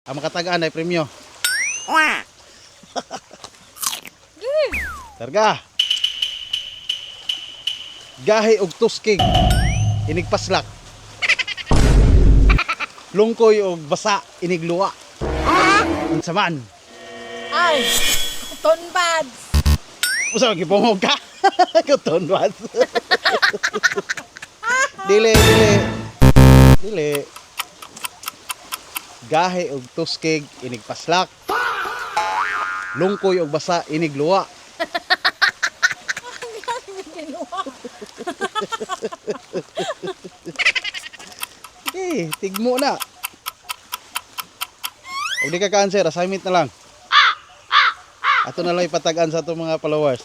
Ang makatagaan ay premyo. Targa. Gahi og tuskig. Inigpaslak. Lungkoy og basa inigluwa. Unsa man? Ay, tonbads. Usa gipungog ka. Kuton wat. Dili. Gahi og tuskig inigpaslak. Lungkoy og basa inigluwa. Okay, tigmo na. Huwag di ka ka-answer, assignment na lang. Ato na lang ipatagaan sa itong mga followers.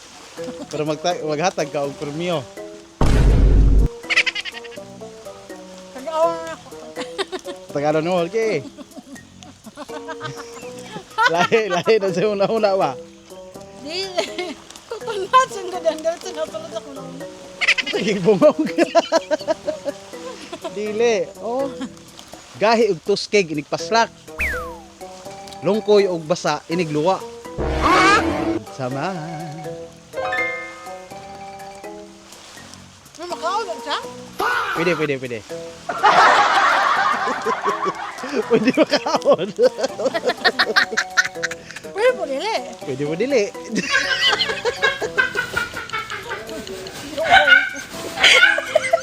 Pero maghatag ka og premyo. Kagawa na ako. Tagalan mo, okay. Lahi na sa una-una ba? Di, tonbads ang dadandal sa natulad ako na una. Naging bungog. Dili. Oh. Gahi og tuskig inigpaslak. Lungkoy og basa inigluwa. Sama. May makaon na siya? Pwede. Pwede makaon. Pwede po nila eh. Pwede mo dili.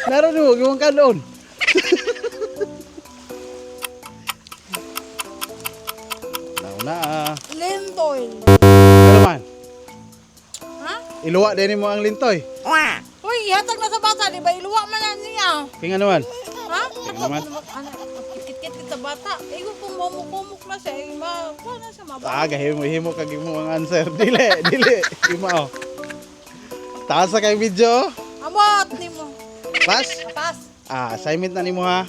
Naroon mo, gawang ka doon. Nauna Lintoy. Ano man? Ha? Iluwa din mo ang lintoy. Uy, ihatag na sa bata, di ba? Iluwa man na niya. King ano man? Ha? naman. Kit-kit sa bata. Igo kung mamuk-mumuk na siya. Kuha na siya mababa. Himo kag mo ang answer. Dili. Himo. Taas sa kay video. Amot ni mo. Pas? Pas. Assignment na nimo ha.